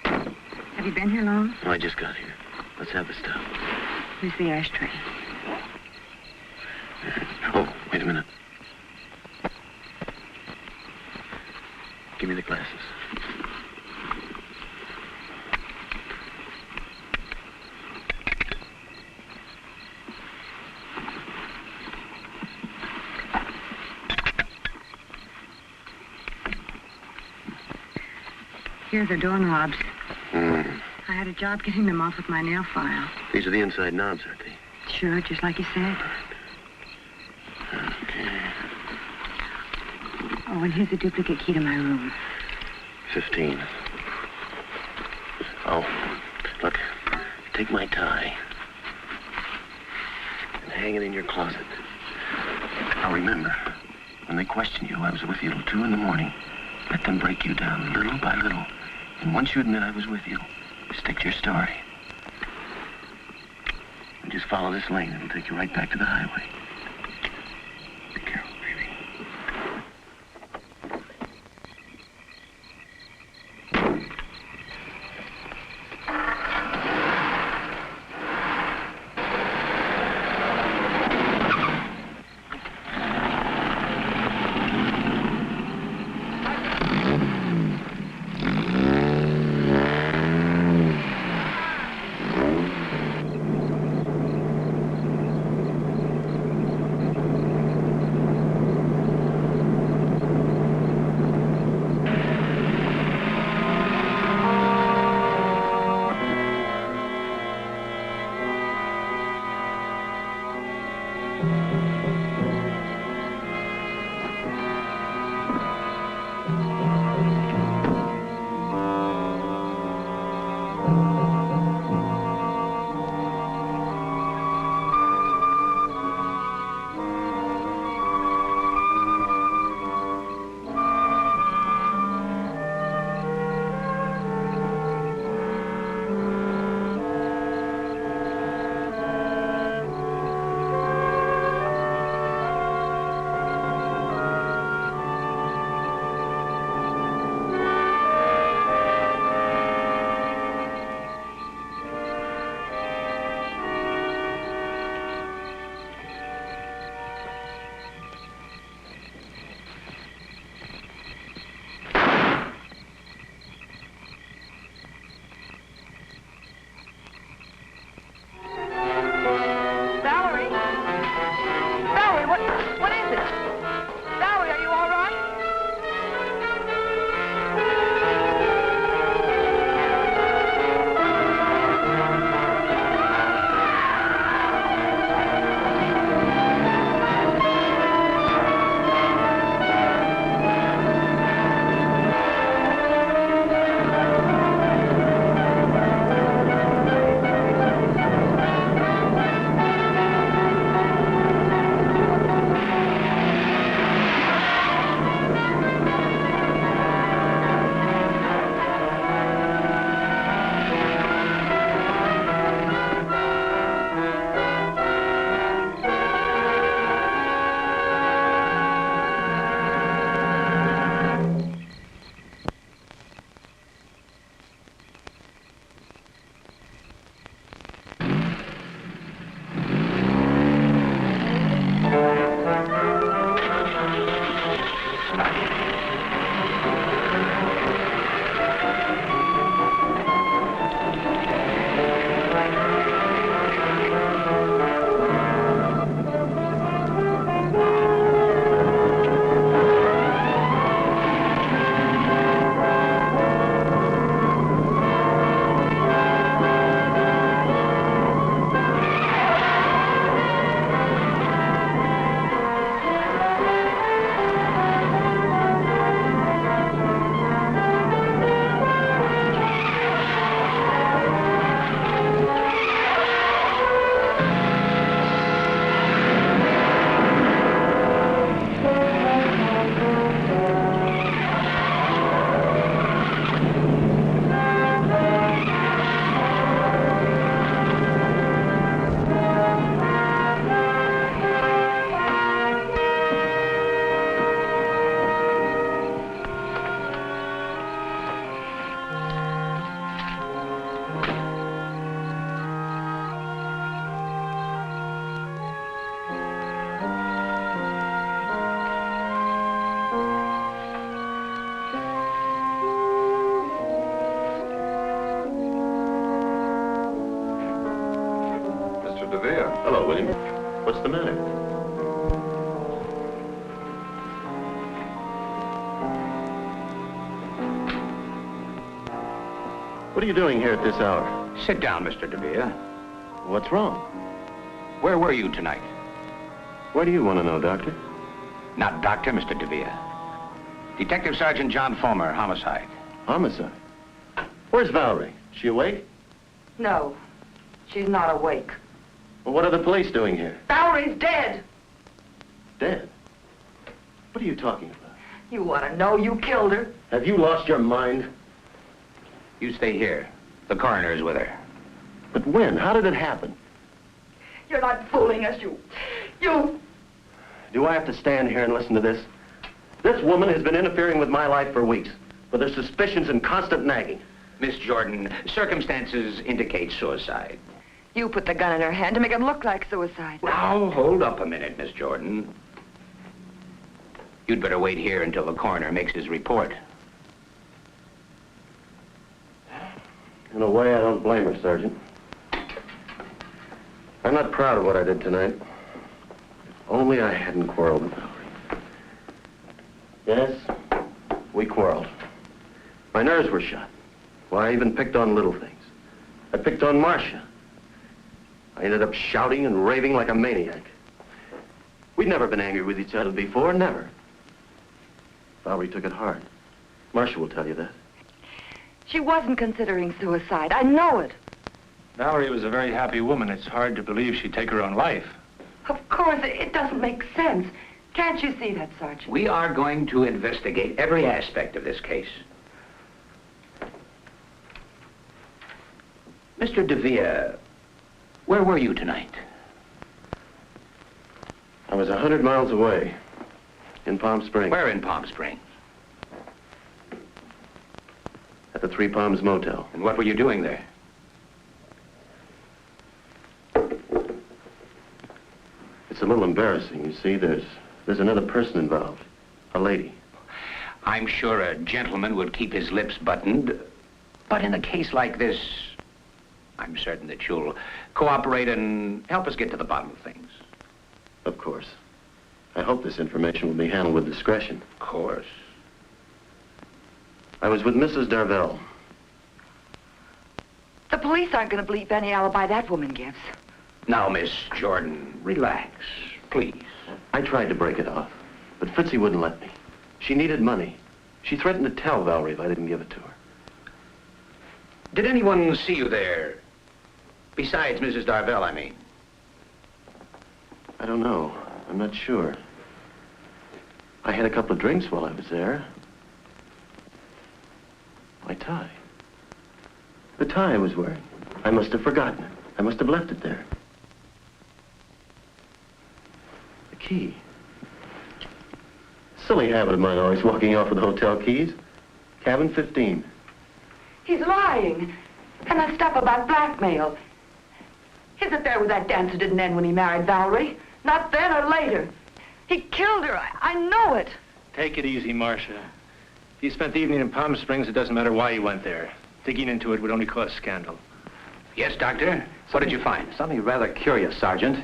Have you been here long? Oh, I just got here. Let's have the stuff. Here's the ashtray. Oh, wait a minute. Give me the glasses. Here are the doorknobs. Hmm. I had a job getting them off with my nail file. These are the inside knobs, aren't they? Sure, just like you said. Okay. Oh, and here's a duplicate key to my room. 15. Oh, look, take my tie and hang it in your closet. Now remember, when they question you, I was with you till 2 in the morning. Let them break you down little by little. And once you admit I was with you, stick to your story. And just follow this lane. It'll take you right back to the highway. Be careful, baby. Hello, William. What's the matter? What are you doing here at this hour? Sit down, Mr. DeVere. What's wrong? Where were you tonight? Why do you want to know, Doctor? Not Doctor, Mr. DeVere. Detective Sergeant John Fulmer, homicide. Homicide? Where's Valerie? She awake? No, she's not awake. Well, what are the police doing here? Valerie's dead. Dead? What are you talking about? You want to know you killed her? Have you lost your mind? You stay here. The coroner's with her. But when? How did it happen? You're not fooling us, you... Do I have to stand here and listen to this? This woman has been interfering with my life for weeks, with her suspicions and constant nagging. Miss Jordan, circumstances indicate suicide. You put the gun in her hand to make it look like suicide. Now, hold up a minute, Miss Jordan. You'd better wait here until the coroner makes his report. In a way, I don't blame her, Sergeant. I'm not proud of what I did tonight. If only I hadn't quarreled with Valerie. Yes, we quarreled. My nerves were shot. Why, I even picked on little things. I picked on Marcia. I ended up shouting and raving like a maniac. We'd never been angry with each other before, never. Valerie took it hard. Marcia will tell you that. She wasn't considering suicide. I know it. Valerie was a very happy woman. It's hard to believe she'd take her own life. Of course, it doesn't make sense. Can't you see that, Sergeant? We are going to investigate every aspect of this case. Mr. DeVere, where were you tonight? I was 100 miles away, in Palm Springs. Where in Palm Springs? At the Three Palms Motel. And what were you doing there? It's a little embarrassing. You see, there's another person involved. A lady. I'm sure a gentleman would keep his lips buttoned. But in a case like this, I'm certain that you'll cooperate and help us get to the bottom of things. Of course. I hope this information will be handled with discretion. Of course. I was with Mrs. Darvell. The police aren't going to believe any alibi that woman gives. Now, Miss Jordan, relax, please. I tried to break it off, but Fritzie wouldn't let me. She needed money. She threatened to tell Valerie if I didn't give it to her. Did anyone see you there? Besides Mrs. Darvell, I mean. I don't know. I'm not sure. I had a couple of drinks while I was there. My tie. The tie I was wearing. I must have forgotten it. I must have left it there. The key. Silly habit of mine, always walking off with hotel keys. Cabin 15. He's lying. And that stuff about blackmail. His affair with that dancer didn't end when he married Valerie. Not then or later. He killed her. I know it. Take it easy, Marcia. If you spent the evening in Palm Springs, it doesn't matter why you went there. Digging into it would only cause scandal. Yes, Doctor? What did you find? Something rather curious, Sergeant.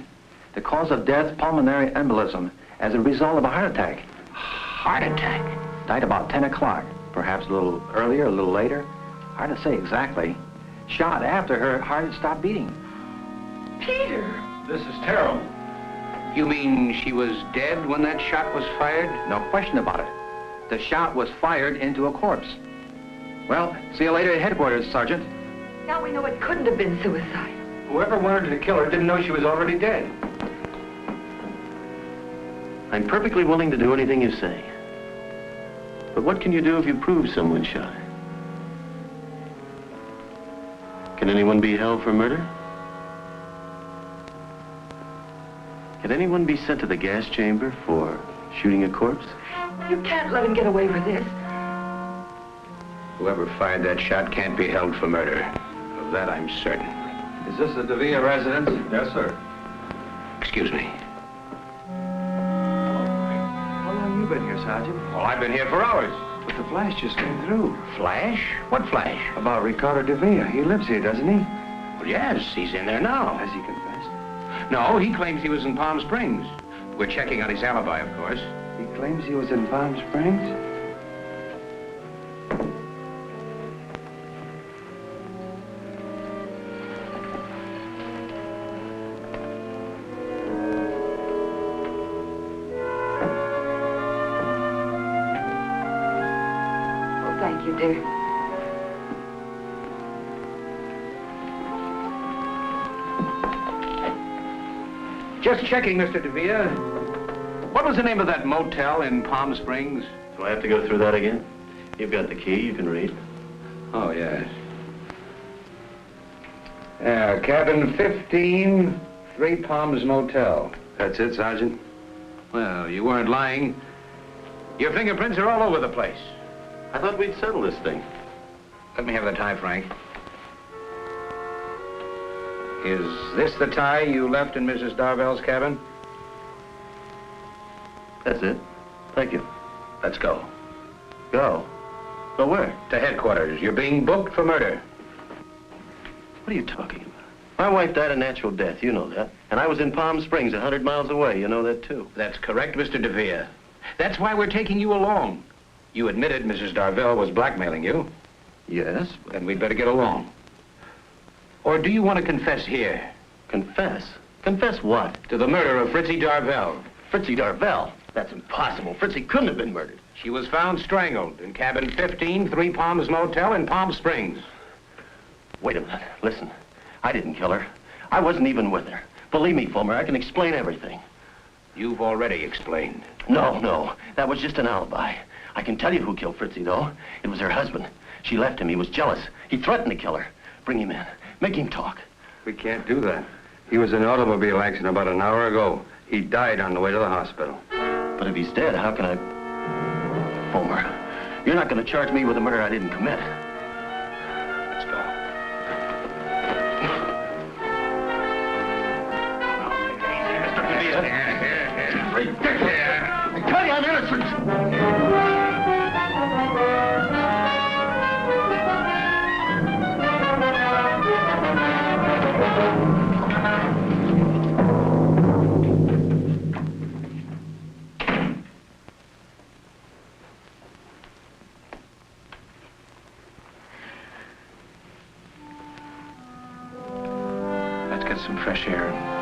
The cause of death, pulmonary embolism, as a result of a heart attack. Heart attack? Died about 10 o'clock. Perhaps a little earlier, a little later. Hard to say exactly. Shot after her heart had stopped beating. Peter! This is terrible. You mean she was dead when that shot was fired? No question about it. The shot was fired into a corpse. Well, see you later at headquarters, Sergeant. Now we know it couldn't have been suicide. Whoever wanted to kill her didn't know she was already dead. I'm perfectly willing to do anything you say. But what can you do if you prove someone shot her? Can anyone be held for murder? Can anyone be sent to the gas chamber for shooting a corpse? You can't let him get away with this. Whoever fired that shot can't be held for murder. Of that I'm certain. Is this the DeVere residence? Yes, sir. Excuse me. How long have you been here, Sergeant? Well, I've been here for hours. But the flash just came through. Flash? What flash? About Ricardo DeVere. He lives here, doesn't he? Well, yes, he's in there now. Has he confessed? No, he claims he was in Palm Springs. We're checking on his alibi, of course. He claims he was in Palm Springs? dear. Just checking, Mr. DeVere. What was the name of that motel in Palm Springs? Do I have to go through that again? You've got the key, you can read. Oh, yes. Cabin 15, Three Palms Motel. That's it, Sergeant? Well, you weren't lying. Your fingerprints are all over the place. I thought we'd settle this thing. Let me have the tie, Frank. Is this the tie you left in Mrs. Darvell's cabin? That's it. Thank you. Let's go. Go? Go where? To headquarters. You're being booked for murder. What are you talking about? My wife died a natural death, you know that. And I was in Palm Springs, 100 miles away, you know that too. That's correct, Mr. DeVere. That's why we're taking you along. You admitted Mrs. Darvell was blackmailing you. Yes. Then we'd better get along. Or do you want to confess here? Confess? Confess what? To the murder of Fritzie Darvell. Fritzie Darvell? That's impossible. Fritzie couldn't have been murdered. She was found strangled in cabin 15, Three Palms Motel in Palm Springs. Wait a minute. Listen. I didn't kill her. I wasn't even with her. Believe me, Fulmer, I can explain everything. You've already explained. No. That was just an alibi. I can tell you who killed Fritzie, though. It was her husband. She left him. He was jealous. He threatened to kill her. Bring him in. Make him talk. We can't do that. He was in an automobile accident about an hour ago. He died on the way to the hospital. But if he's dead, how can I... Fulmer, you're not going to charge me with a murder I didn't commit. Let's go. I tell you, I'm innocent. Let's get some fresh air.